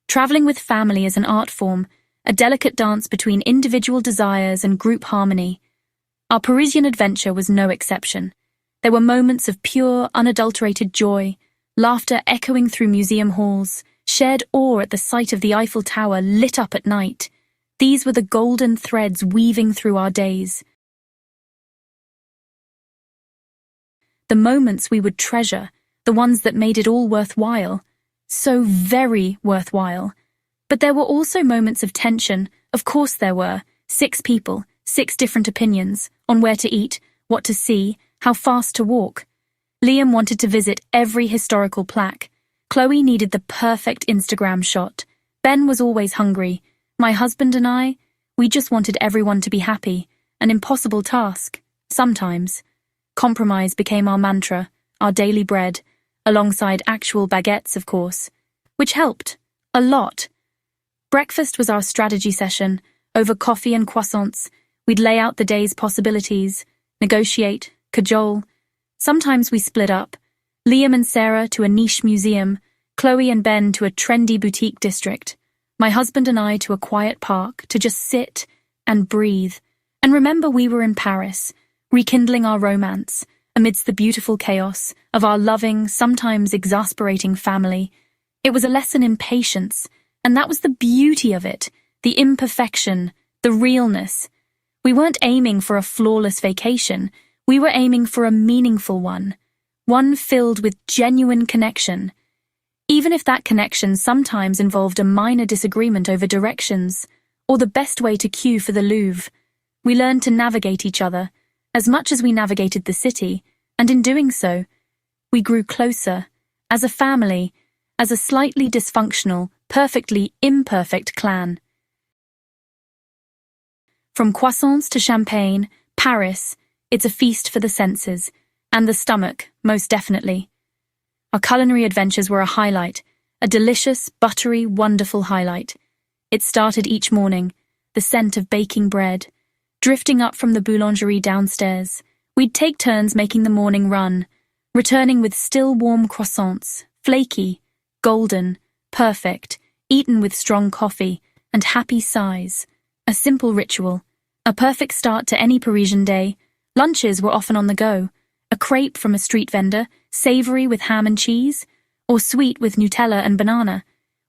Traveling with family is an art form, a delicate dance between individual desires and group harmony. Our Parisian adventure was no exception. There were moments of pure, unadulterated joy, laughter echoing through museum halls, shared awe at the sight of the Eiffel Tower lit up at night. These were the golden threads weaving through our days. The moments we would treasure, the ones that made it all worthwhile. So very worthwhile. But there were also moments of tension. Of course there were. 6 people, 6 different opinions on where to eat, what to see, how fast to walk. Liam wanted to visit every historical plaque. Chloe needed the perfect Instagram shot. Ben was always hungry. My husband and I, we just wanted everyone to be happy. An impossible task. Sometimes. Compromise became our mantra, our daily bread, alongside actual baguettes, of course, which helped. A lot. Breakfast was our strategy session. Over coffee and croissants, we'd lay out the day's possibilities, negotiate, cajole. Sometimes we split up. Liam and Sarah to a niche museum, Chloe and Ben to a trendy boutique district, my husband and I to a quiet park to just sit and breathe. And remember, we were in Paris, rekindling our romance amidst the beautiful chaos of our loving, sometimes exasperating family. It was a lesson in patience, and that was the beauty of it, the imperfection, the realness. We weren't aiming for a flawless vacation, we were aiming for a meaningful one filled with genuine connection. Even if that connection sometimes involved a minor disagreement over directions, or the best way to queue for the Louvre, we learned to navigate each other, as much as we navigated the city, and in doing so, we grew closer, as a family, as a slightly dysfunctional, perfectly imperfect clan. From croissants to champagne, Paris, it's a feast for the senses, and the stomach, most definitely. Our culinary adventures were a highlight, a delicious, buttery, wonderful highlight. It started each morning, the scent of baking bread, drifting up from the boulangerie downstairs. We'd take turns making the morning run, returning with still warm croissants, flaky, golden, perfect, eaten with strong coffee, and happy sighs. A simple ritual, a perfect start to any Parisian day. Lunches were often on the go. A crepe from a street vendor, savory with ham and cheese, or sweet with Nutella and banana.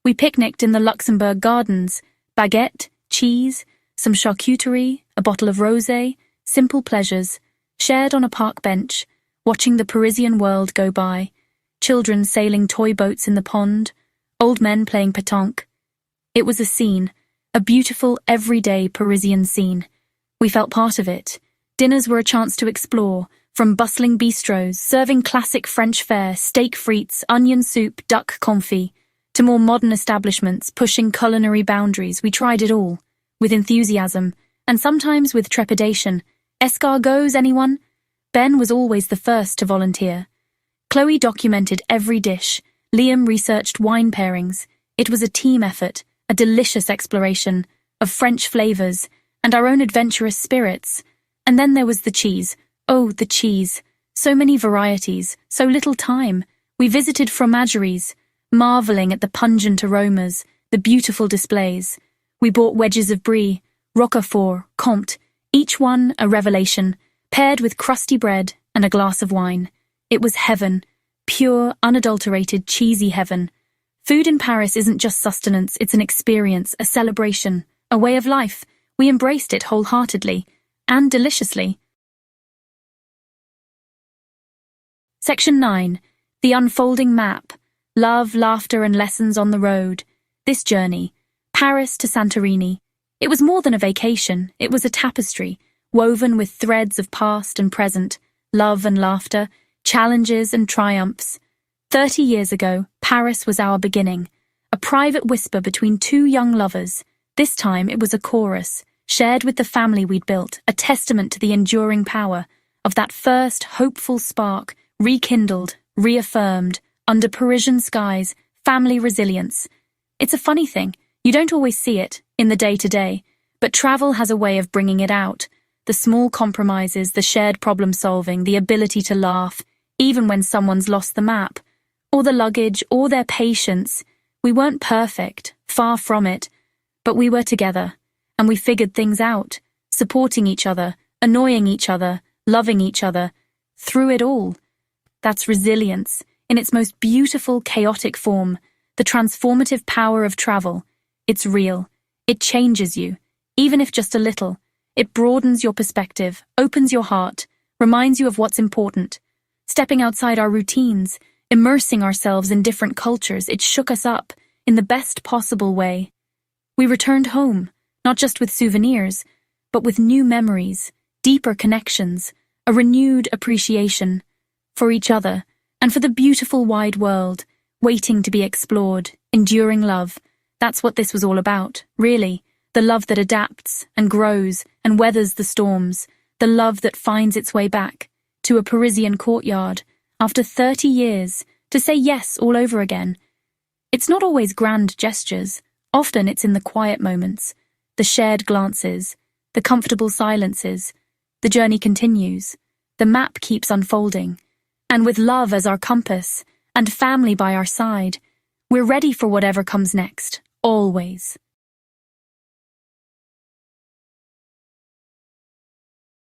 We picnicked in the Luxembourg Gardens, baguette, cheese, some charcuterie, a bottle of rosé, simple pleasures, shared on a park bench, watching the Parisian world go by, children sailing toy boats in the pond, old men playing pétanque. It was a scene, a beautiful, everyday Parisian scene. We felt part of it. Dinners were a chance to explore, from bustling bistros, serving classic French fare, steak frites, onion soup, duck confit, to more modern establishments pushing culinary boundaries. We tried it all, with enthusiasm, and sometimes with trepidation. Escargots, anyone? Ben was always the first to volunteer. Chloe documented every dish. Liam researched wine pairings. It was a team effort, a delicious exploration of French flavors and our own adventurous spirits. And then there was the cheese. Oh, the cheese. So many varieties, so little time. We visited fromageries, marveling at the pungent aromas, the beautiful displays. We bought wedges of brie, roquefort, comte, each one a revelation, paired with crusty bread and a glass of wine. It was heaven, pure, unadulterated, cheesy heaven. Food in Paris isn't just sustenance, it's an experience, a celebration, a way of life. We embraced it wholeheartedly and deliciously. Section 9. The Unfolding Map. Love, Laughter and Lessons on the Road. This journey, Paris to Santorini. It was more than a vacation, it was a tapestry, woven with threads of past and present, love and laughter, challenges and triumphs. 30 years ago, Paris was our beginning, a private whisper between 2 young lovers. This time it was a chorus, shared with the family we'd built, a testament to the enduring power of that first hopeful spark, rekindled, reaffirmed, under Parisian skies, family resilience. It's a funny thing, you don't always see it in the day-to-day, but travel has a way of bringing it out. The small compromises, the shared problem-solving, the ability to laugh, even when someone's lost the map, or the luggage, or their patience. We weren't perfect, Far from it. But we were together, and we figured things out, supporting each other, annoying each other, loving each other, through it all. That's resilience, in its most beautiful, chaotic form, the transformative power of travel. It's real. It changes you, even if just a little. It broadens your perspective, opens your heart, reminds you of what's important. Stepping outside our routines, immersing ourselves in different cultures, it shook us up, in the best possible way. We returned home, not just with souvenirs, but with new memories, deeper connections, a renewed appreciation for each other and for the beautiful wide world, waiting to be explored, enduring love. That's what this was all about, really. The love that adapts and grows and weathers the storms, the love that finds its way back to a Parisian courtyard after 30 years to say yes all over again. It's not always grand gestures. Often it's in the quiet moments, the shared glances, the comfortable silences. The journey continues. The map keeps unfolding. And with love as our compass and family by our side, we're ready for whatever comes next, always.